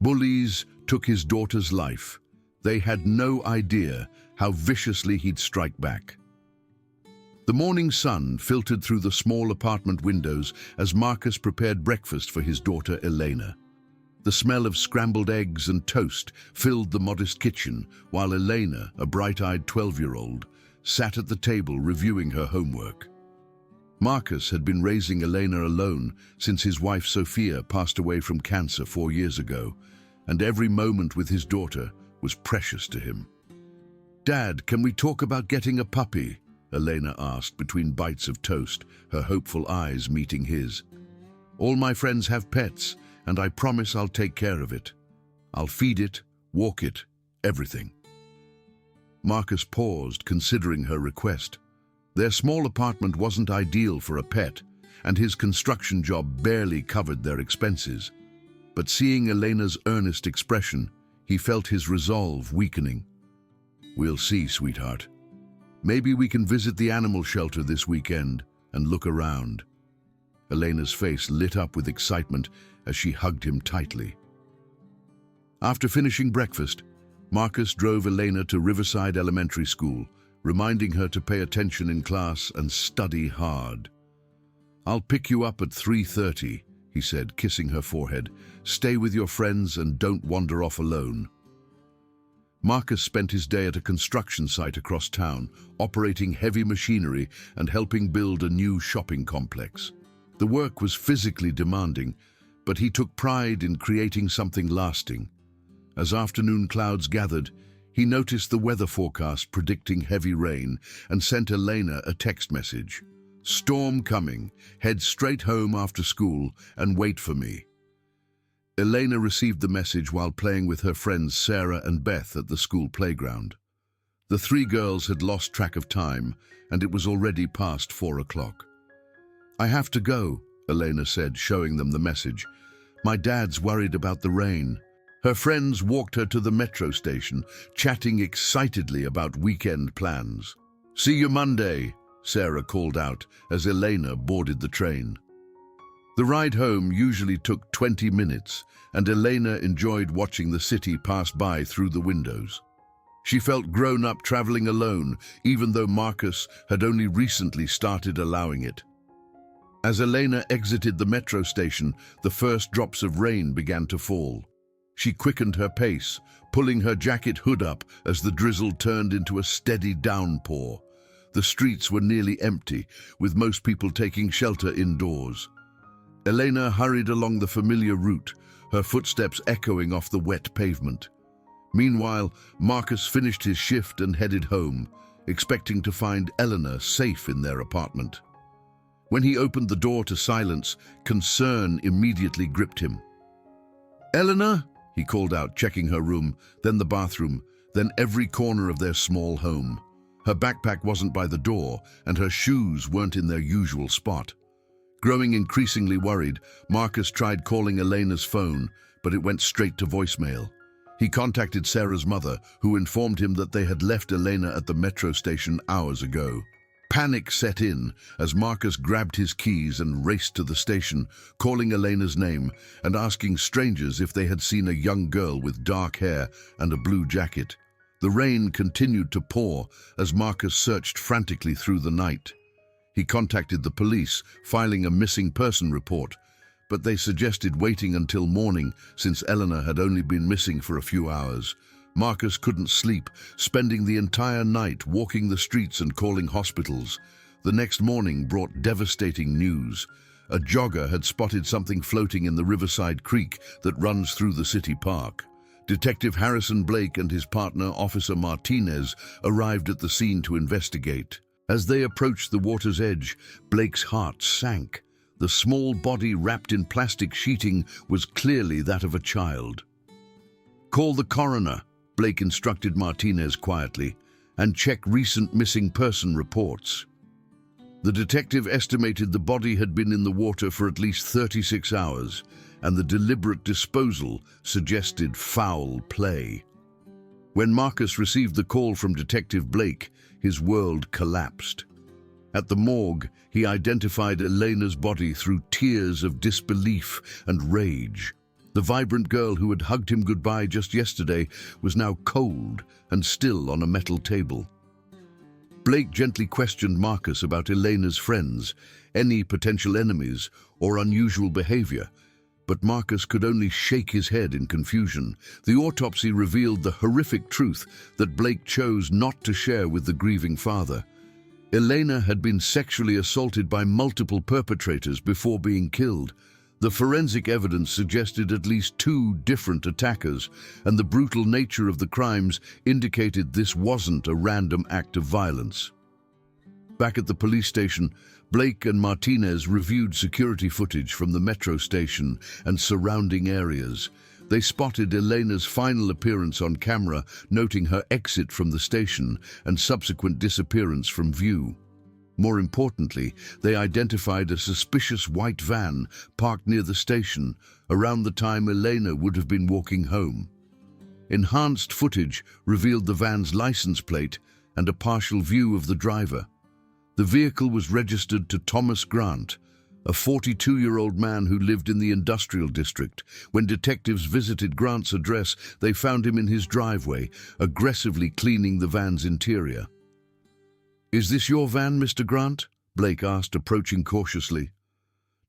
Bullies took his daughter's life. They had no idea how viciously he'd strike back. The morning sun filtered through the small apartment windows as Marcus prepared breakfast for his daughter Elena. The smell of scrambled eggs and toast filled the modest kitchen, while Elena, a bright-eyed 12-year-old, sat at the table reviewing her homework. Marcus had been raising Elena alone since his wife Sophia passed away from cancer 4 years ago, and every moment with his daughter was precious to him. "Dad, can we talk about getting a puppy?" Elena asked between bites of toast, her hopeful eyes meeting his. "All my friends have pets, and I promise I'll take care of it. I'll feed it, walk it, everything." Marcus paused, considering her request. Their small apartment wasn't ideal for a pet, and his construction job barely covered their expenses. But seeing Elena's earnest expression, he felt his resolve weakening. "We'll see, sweetheart. Maybe we can visit the animal shelter this weekend and look around." Elena's face lit up with excitement as she hugged him tightly. After finishing breakfast, Marcus drove Elena to Riverside Elementary School, reminding her to pay attention in class and study hard. "I'll pick you up at 3:30, he said, kissing her forehead. "Stay with your friends and don't wander off alone." Marcus spent his day at a construction site across town, operating heavy machinery and helping build a new shopping complex. The work was physically demanding, but he took pride in creating something lasting. As afternoon clouds gathered, he noticed the weather forecast predicting heavy rain and sent Elena a text message. "Storm coming. Head straight home after school and wait for me." Elena received the message while playing with her friends Sarah and Beth at the school playground. The three girls had lost track of time, and it was already past 4 o'clock. "I have to go," Elena said, showing them the message. "My dad's worried about the rain." Her friends walked her to the metro station, chatting excitedly about weekend plans. "See you Monday," Sarah called out as Elena boarded the train. The ride home usually took 20 minutes, and Elena enjoyed watching the city pass by through the windows. She felt grown up traveling alone, even though Marcus had only recently started allowing it. As Elena exited the metro station, the first drops of rain began to fall. She quickened her pace, pulling her jacket hood up as the drizzle turned into a steady downpour. The streets were nearly empty, with most people taking shelter indoors. Elena hurried along the familiar route, her footsteps echoing off the wet pavement. Meanwhile, Marcus finished his shift and headed home, expecting to find Eleanor safe in their apartment. When he opened the door to silence, concern immediately gripped him. "Eleanor?" he called out, checking her room, then the bathroom, then every corner of their small home. Her backpack wasn't by the door, and her shoes weren't in their usual spot. Growing increasingly worried, Marcus tried calling Elena's phone, but it went straight to voicemail. He contacted Sarah's mother, who informed him that they had left Elena at the metro station hours ago. Panic set in as Marcus grabbed his keys and raced to the station, calling Elena's name and asking strangers if they had seen a young girl with dark hair and a blue jacket. The rain continued to pour as Marcus searched frantically through the night. He contacted the police, filing a missing person report, but they suggested waiting until morning since Eleanor had only been missing for a few hours. Marcus couldn't sleep, spending the entire night walking the streets and calling hospitals. The next morning brought devastating news. A jogger had spotted something floating in the Riverside Creek that runs through the city park. Detective Harrison Blake and his partner, Officer Martinez, arrived at the scene to investigate. As they approached the water's edge, Blake's heart sank. The small body wrapped in plastic sheeting was clearly that of a child. "Call the coroner," Blake instructed Martinez quietly, "and check recent missing person reports." The detective estimated the body had been in the water for at least 36 hours, and the deliberate disposal suggested foul play. When Marcus received the call from Detective Blake, his world collapsed. At the morgue, he identified Elena's body through tears of disbelief and rage. The vibrant girl who had hugged him goodbye just yesterday was now cold and still on a metal table. Blake gently questioned Marcus about Elena's friends, any potential enemies, or unusual behavior, but Marcus could only shake his head in confusion. The autopsy revealed the horrific truth that Blake chose not to share with the grieving father. Elena had been sexually assaulted by multiple perpetrators before being killed. The forensic evidence suggested at least 2 different attackers, and the brutal nature of the crimes indicated this wasn't a random act of violence. Back at the police station, Blake and Martinez reviewed security footage from the metro station and surrounding areas. They spotted Elena's final appearance on camera, noting her exit from the station and subsequent disappearance from view. More importantly, they identified a suspicious white van parked near the station around the time Elena would have been walking home. Enhanced footage revealed the van's license plate and a partial view of the driver. The vehicle was registered to Thomas Grant, a 42-year-old man who lived in the industrial district. When detectives visited Grant's address, they found him in his driveway, aggressively cleaning the van's interior. "Is this your van, Mr. Grant?" Blake asked, approaching cautiously.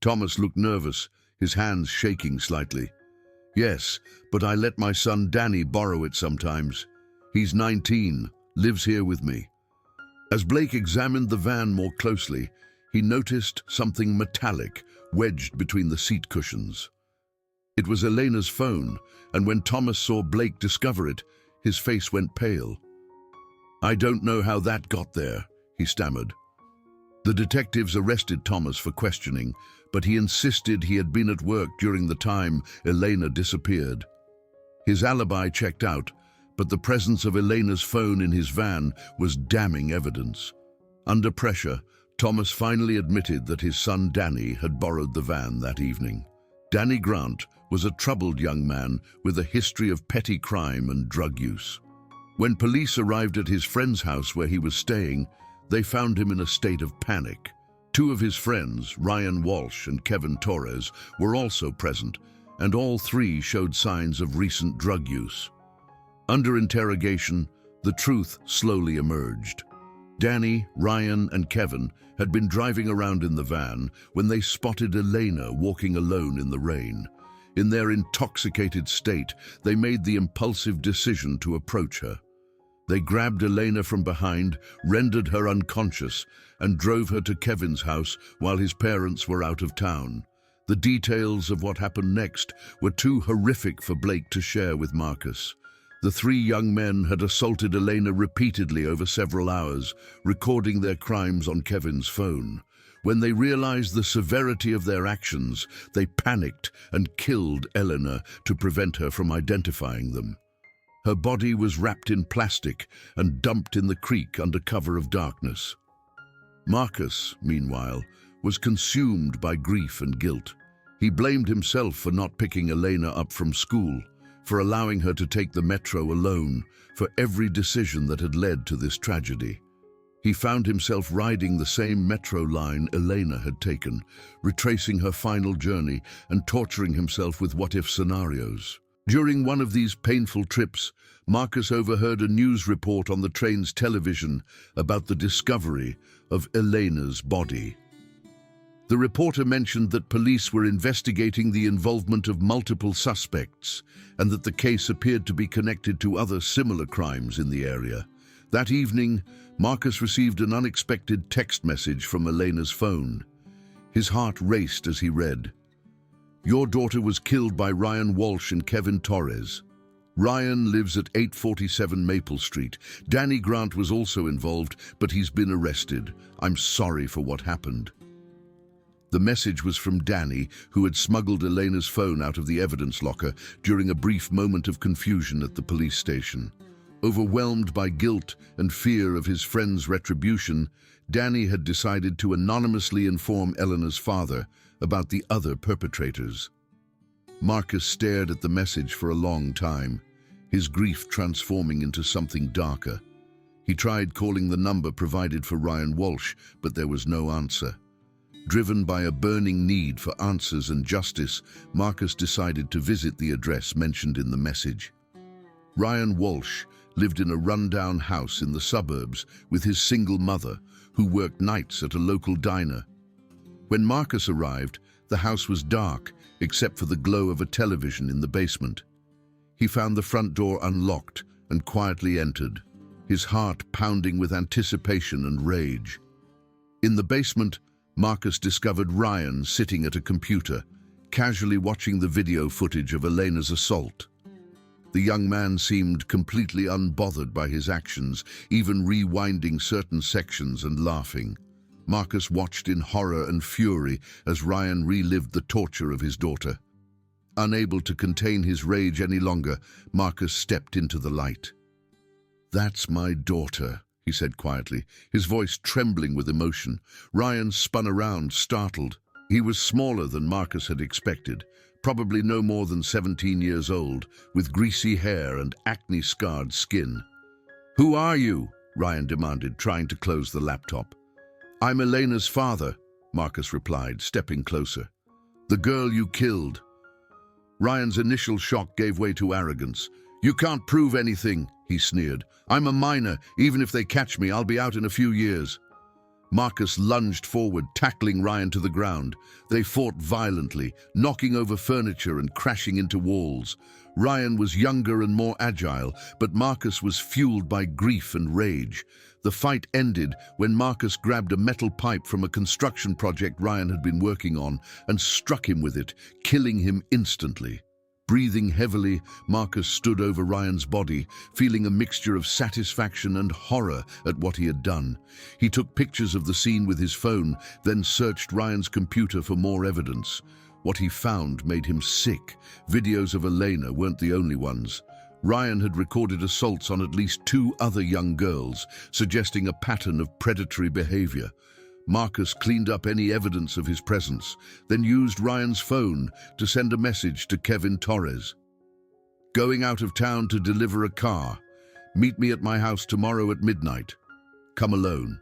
Thomas looked nervous, his hands shaking slightly. "Yes, but I let my son Danny borrow it sometimes. He's 19, lives here with me." As Blake examined the van more closely, he noticed something metallic wedged between the seat cushions. It was Elena's phone, and when Thomas saw Blake discover it, his face went pale. "I don't know how that got there," he stammered. The detectives arrested Thomas for questioning, but he insisted he had been at work during the time Elena disappeared. His alibi checked out, but the presence of Elena's phone in his van was damning evidence. Under pressure, Thomas finally admitted that his son Danny had borrowed the van that evening. Danny Grant was a troubled young man with a history of petty crime and drug use. When police arrived at his friend's house where he was staying, they found him in a state of panic. 2 of his friends, Ryan Walsh and Kevin Torres, were also present, and all 3 showed signs of recent drug use. Under interrogation, the truth slowly emerged. Danny, Ryan, and Kevin had been driving around in the van when they spotted Elena walking alone in the rain. In their intoxicated state, they made the impulsive decision to approach her. They grabbed Elena from behind, rendered her unconscious, and drove her to Kevin's house while his parents were out of town. The details of what happened next were too horrific for Blake to share with Marcus. The 3 young men had assaulted Elena repeatedly over several hours, recording their crimes on Kevin's phone. When they realized the severity of their actions, they panicked and killed Elena to prevent her from identifying them. Her body was wrapped in plastic and dumped in the creek under cover of darkness. Marcus, meanwhile, was consumed by grief and guilt. He blamed himself for not picking Elena up from school, for allowing her to take the metro alone, for every decision that had led to this tragedy. He found himself riding the same metro line Elena had taken, retracing her final journey and torturing himself with what-if scenarios. During one of these painful trips, Marcus overheard a news report on the train's television about the discovery of Elena's body. The reporter mentioned that police were investigating the involvement of multiple suspects and that the case appeared to be connected to other similar crimes in the area. That evening, Marcus received an unexpected text message from Elena's phone. His heart raced as he read, "Your daughter was killed by Ryan Walsh and Kevin Torres. Ryan lives at 847 Maple Street. Danny Grant was also involved, but he's been arrested. I'm sorry for what happened." The message was from Danny, who had smuggled Elena's phone out of the evidence locker during a brief moment of confusion at the police station. Overwhelmed by guilt and fear of his friend's retribution, Danny had decided to anonymously inform Elena's father about the other perpetrators. Marcus stared at the message for a long time, his grief transforming into something darker. He tried calling the number provided for Ryan Walsh, but there was no answer. Driven by a burning need for answers and justice, Marcus decided to visit the address mentioned in the message. Ryan Walsh lived in a rundown house in the suburbs with his single mother, who worked nights at a local diner. When Marcus arrived, the house was dark, except for the glow of a television in the basement. He found the front door unlocked and quietly entered, his heart pounding with anticipation and rage. In the basement, Marcus discovered Ryan sitting at a computer, casually watching the video footage of Elena's assault. The young man seemed completely unbothered by his actions, even rewinding certain sections and laughing. Marcus watched in horror and fury as Ryan relived the torture of his daughter. Unable to contain his rage any longer, Marcus stepped into the light. "That's my daughter," he said quietly, his voice trembling with emotion. Ryan spun around, startled. He was smaller than Marcus had expected, probably no more than 17 years old, with greasy hair and acne-scarred skin. "Who are you?" Ryan demanded, trying to close the laptop. "I'm Elena's father," Marcus replied, stepping closer. "The girl you killed." Ryan's initial shock gave way to arrogance. "You can't prove anything," he sneered. "I'm a minor. Even if they catch me, I'll be out in a few years." Marcus lunged forward, tackling Ryan to the ground. They fought violently, knocking over furniture and crashing into walls. Ryan was younger and more agile, but Marcus was fueled by grief and rage. The fight ended when Marcus grabbed a metal pipe from a construction project Ryan had been working on and struck him with it, killing him instantly. Breathing heavily, Marcus stood over Ryan's body, feeling a mixture of satisfaction and horror at what he had done. He took pictures of the scene with his phone, then searched Ryan's computer for more evidence. What he found made him sick. Videos of Elena weren't the only ones. Ryan had recorded assaults on at least 2 other young girls, suggesting a pattern of predatory behavior. Marcus cleaned up any evidence of his presence, then used Ryan's phone to send a message to Kevin Torres. "Going out of town to deliver a car. Meet me at my house tomorrow at midnight. Come alone."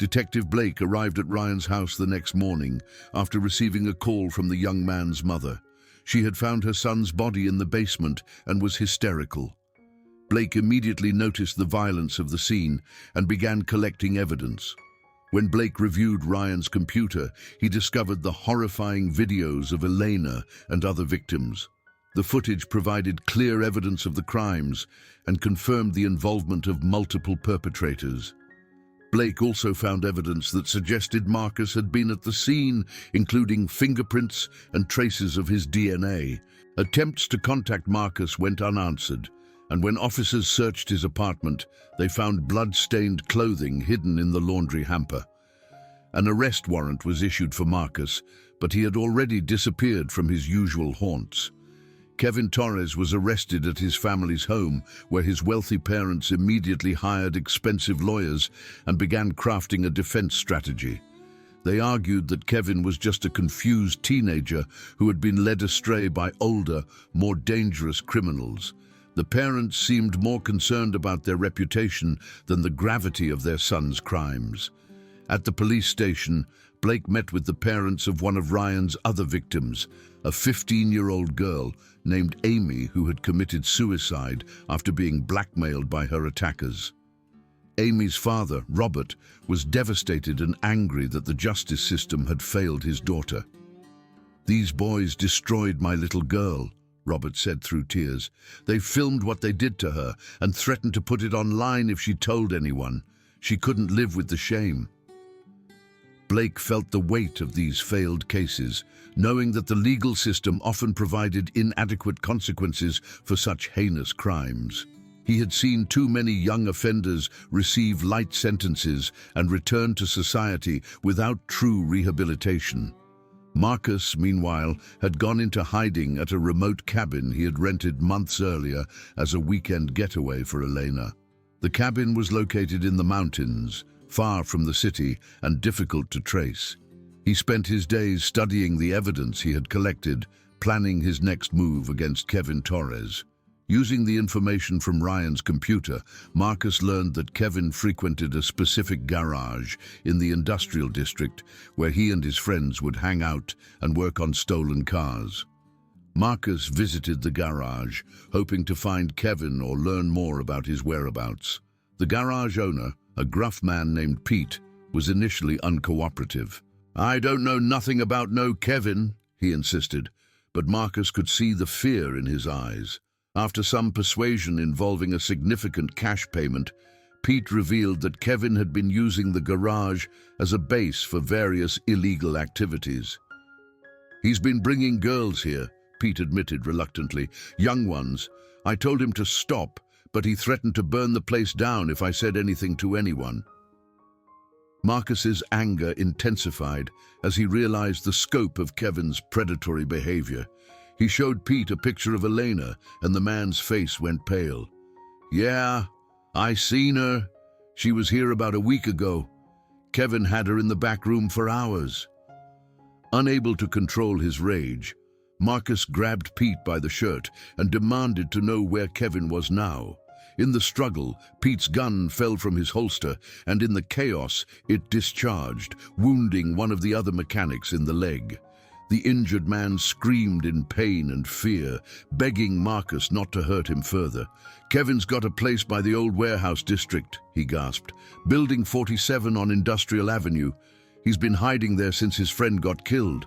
Detective Blake arrived at Ryan's house the next morning after receiving a call from the young man's mother. She had found her son's body in the basement and was hysterical. Blake immediately noticed the violence of the scene and began collecting evidence. When Blake reviewed Ryan's computer, he discovered the horrifying videos of Elena and other victims. The footage provided clear evidence of the crimes and confirmed the involvement of multiple perpetrators. Blake also found evidence that suggested Marcus had been at the scene, including fingerprints and traces of his DNA. Attempts to contact Marcus went unanswered, and when officers searched his apartment, they found blood-stained clothing hidden in the laundry hamper. An arrest warrant was issued for Marcus, but he had already disappeared from his usual haunts. Kevin Torres was arrested at his family's home, where his wealthy parents immediately hired expensive lawyers and began crafting a defense strategy. They argued that Kevin was just a confused teenager who had been led astray by older, more dangerous criminals. The parents seemed more concerned about their reputation than the gravity of their son's crimes. At the police station, Blake met with the parents of one of Ryan's other victims, a 15-year-old girl named Amy who had committed suicide after being blackmailed by her attackers. Amy's father, Robert, was devastated and angry that the justice system had failed his daughter. "These boys destroyed my little girl," Robert said through tears. "They filmed what they did to her and threatened to put it online if she told anyone. She couldn't live with the shame." Blake felt the weight of these failed cases, knowing that the legal system often provided inadequate consequences for such heinous crimes. He had seen too many young offenders receive light sentences and return to society without true rehabilitation. Marcus, meanwhile, had gone into hiding at a remote cabin he had rented months earlier as a weekend getaway for Elena. The cabin was located in the mountains, far from the city and difficult to trace. He spent his days studying the evidence he had collected, planning his next move against Kevin Torres. Using the information from Ryan's computer, Marcus learned that Kevin frequented a specific garage in the industrial district where he and his friends would hang out and work on stolen cars. Marcus visited the garage, hoping to find Kevin or learn more about his whereabouts. The garage owner, a gruff man named Pete, was initially uncooperative. "I don't know nothing about no Kevin," he insisted, but Marcus could see the fear in his eyes. After some persuasion involving a significant cash payment, Pete revealed that Kevin had been using the garage as a base for various illegal activities. "He's been bringing girls here," Pete admitted reluctantly. "Young ones. I told him to stop, but he threatened to burn the place down if I said anything to anyone." Marcus's anger intensified as he realized the scope of Kevin's predatory behavior. He showed Pete a picture of Elena, and the man's face went pale. "Yeah, I seen her. She was here about a week ago. Kevin had her in the back room for hours." Unable to control his rage, Marcus grabbed Pete by the shirt and demanded to know where Kevin was now. In the struggle, Pete's gun fell from his holster, and in the chaos, it discharged, wounding one of the other mechanics in the leg. The injured man screamed in pain and fear, begging Marcus not to hurt him further. "Kevin's got a place by the old warehouse district," he gasped. "Building 47 on Industrial Avenue. He's been hiding there since his friend got killed."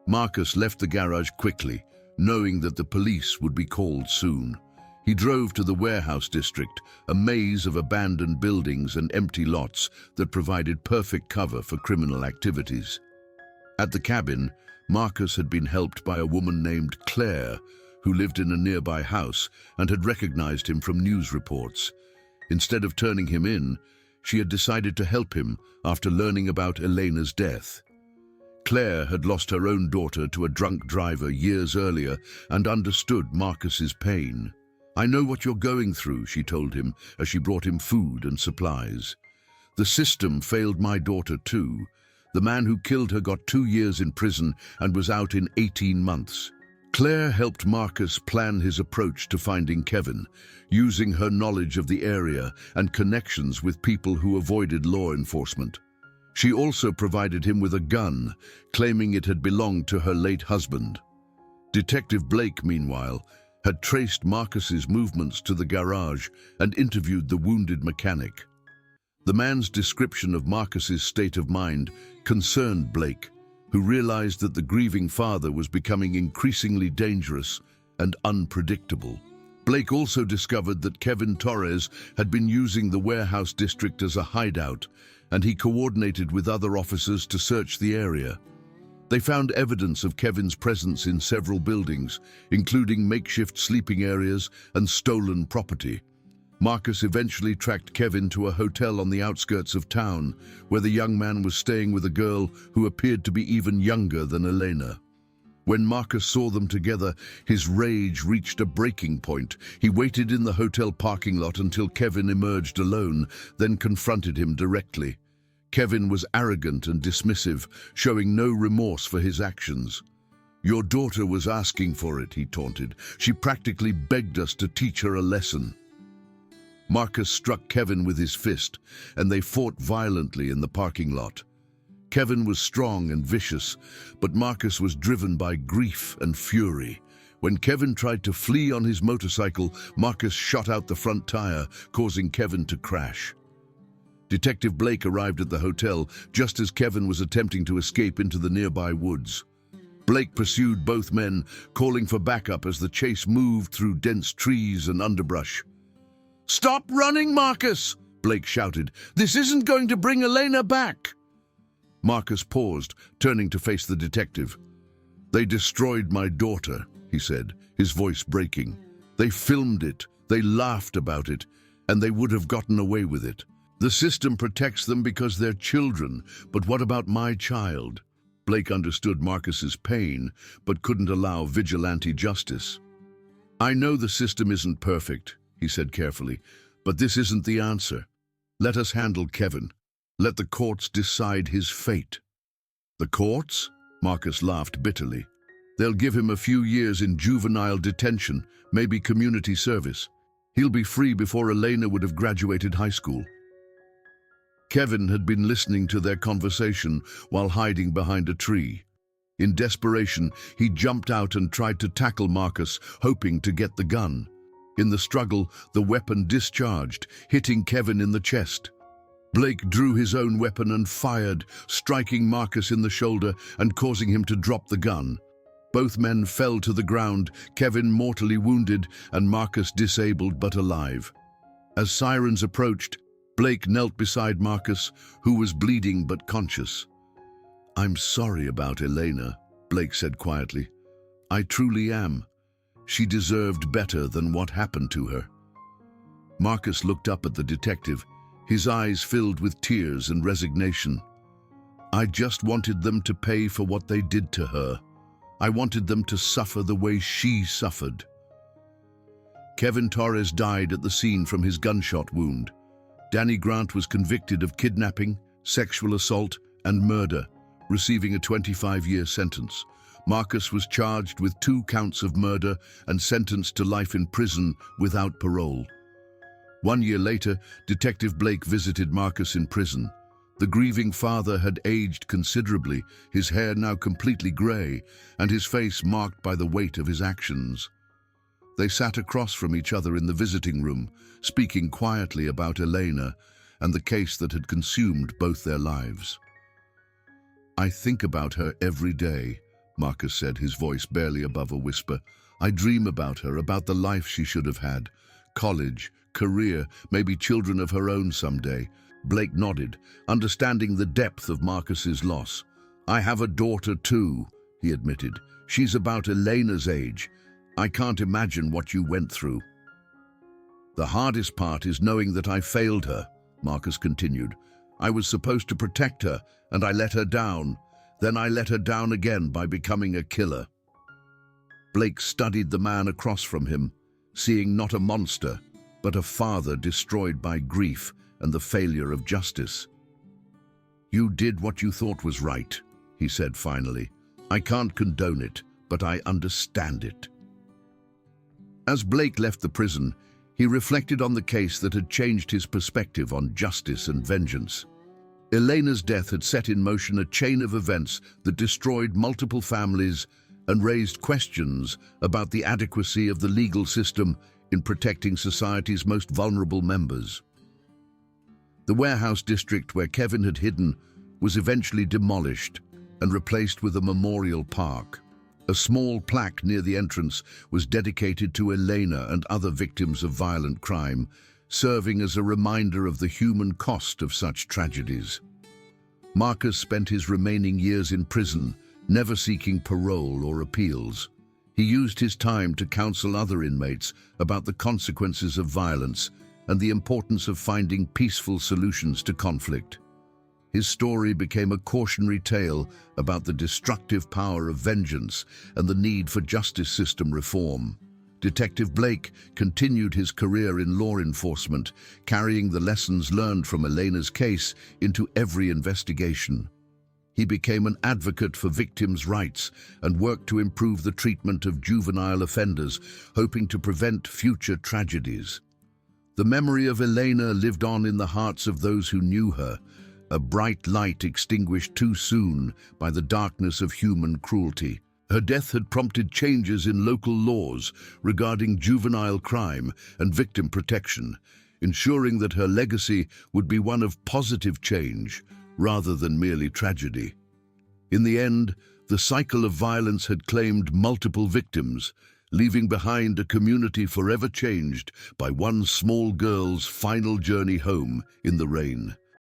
Marcus left the garage quickly, knowing that the police would be called soon. He drove to the warehouse district, a maze of abandoned buildings and empty lots that provided perfect cover for criminal activities. At the cabin, Marcus had been helped by a woman named Claire, who lived in a nearby house and had recognized him from news reports. Instead of turning him in, she had decided to help him after learning about Elena's death. Claire had lost her own daughter to a drunk driver years earlier and understood Marcus's pain. "I know what you're going through," she told him as she brought him food and supplies. "The system failed my daughter too. The man who killed her got 2 years in prison and was out in 18 months. Claire helped Marcus plan his approach to finding Kevin, using her knowledge of the area and connections with people who avoided law enforcement. She also provided him with a gun, claiming it had belonged to her late husband. Detective Blake, meanwhile, had traced Marcus's movements to the garage and interviewed the wounded mechanic. The man's description of Marcus's state of mind concerned Blake, who realized that the grieving father was becoming increasingly dangerous and unpredictable. Blake also discovered that Kevin Torres had been using the warehouse district as a hideout, and he coordinated with other officers to search the area. They found evidence of Kevin's presence in several buildings, including makeshift sleeping areas and stolen property. Marcus eventually tracked Kevin to a hotel on the outskirts of town, where the young man was staying with a girl who appeared to be even younger than Elena. When Marcus saw them together, his rage reached a breaking point. He waited in the hotel parking lot until Kevin emerged alone, then confronted him directly. Kevin was arrogant and dismissive, showing no remorse for his actions. "Your daughter was asking for it," he taunted. "She practically begged us to teach her a lesson." Marcus struck Kevin with his fist, and they fought violently in the parking lot. Kevin was strong and vicious, but Marcus was driven by grief and fury. When Kevin tried to flee on his motorcycle, Marcus shot out the front tire, causing Kevin to crash. Detective Blake arrived at the hotel just as Kevin was attempting to escape into the nearby woods. Blake pursued both men, calling for backup as the chase moved through dense trees and underbrush. "Stop running, Marcus!" Blake shouted. "This isn't going to bring Elena back!" Marcus paused, turning to face the detective. "They destroyed my daughter," he said, his voice breaking. "They filmed it, they laughed about it, and they would have gotten away with it. The system protects them because they're children, but what about my child?" Blake understood Marcus's pain, but couldn't allow vigilante justice. "I know the system isn't perfect," he said carefully, "but this isn't the answer. Let us handle Kevin. Let the courts decide his fate." "The courts?" Marcus laughed bitterly. They'll give him a few years in juvenile detention, maybe community service. He'll be free before Elena would have graduated high school. Kevin had been listening to their conversation while hiding behind a tree. In desperation, he jumped out and tried to tackle Marcus, hoping to get the gun. In the struggle, the weapon discharged, hitting Kevin in the chest. Blake drew his own weapon and fired, striking Marcus in the shoulder and causing him to drop the gun. Both men fell to the ground, Kevin mortally wounded and Marcus disabled but alive. As sirens approached, Blake knelt beside Marcus, who was bleeding but conscious. "I'm sorry about Elena," Blake said quietly. "I truly am. She deserved better than what happened to her." Marcus looked up at the detective, his eyes filled with tears and resignation. "I just wanted them to pay for what they did to her. I wanted them to suffer the way she suffered." Kevin Torres died at the scene from his gunshot wound. Danny Grant was convicted of kidnapping, sexual assault, and murder, receiving a 25-year sentence. Marcus was charged with 2 counts of murder and sentenced to life in prison without parole. 1 year later, Detective Blake visited Marcus in prison. The grieving father had aged considerably, his hair now completely grey, and his face marked by the weight of his actions. They sat across from each other in the visiting room, speaking quietly about Elena and the case that had consumed both their lives. "I think about her every day," Marcus said, his voice barely above a whisper. "I dream about her, about the life she should have had. College, career, maybe children of her own someday." Blake nodded, understanding the depth of Marcus's loss. "I have a daughter too," he admitted. "She's about Elena's age. I can't imagine what you went through." "The hardest part is knowing that I failed her," Marcus continued. "I was supposed to protect her, and I let her down. Then I let her down again by becoming a killer." Blake studied the man across from him, seeing not a monster, but a father destroyed by grief and the failure of justice. "You did what you thought was right," he said finally. "I can't condone it, but I understand it." As Blake left the prison, he reflected on the case that had changed his perspective on justice and vengeance. Elena's death had set in motion a chain of events that destroyed multiple families and raised questions about the adequacy of the legal system in protecting society's most vulnerable members. The warehouse district where Kevin had hidden was eventually demolished and replaced with a memorial park. A small plaque near the entrance was dedicated to Elena and other victims of violent crime, serving as a reminder of the human cost of such tragedies. Marcus spent his remaining years in prison, never seeking parole or appeals. He used his time to counsel other inmates about the consequences of violence and the importance of finding peaceful solutions to conflict. His story became a cautionary tale about the destructive power of vengeance and the need for justice system reform. Detective Blake continued his career in law enforcement, carrying the lessons learned from Elena's case into every investigation. He became an advocate for victims' rights and worked to improve the treatment of juvenile offenders, hoping to prevent future tragedies. The memory of Elena lived on in the hearts of those who knew her, a bright light extinguished too soon by the darkness of human cruelty. Her death had prompted changes in local laws regarding juvenile crime and victim protection, ensuring that her legacy would be one of positive change rather than merely tragedy. In the end, the cycle of violence had claimed multiple victims, leaving behind a community forever changed by one small girl's final journey home in the rain.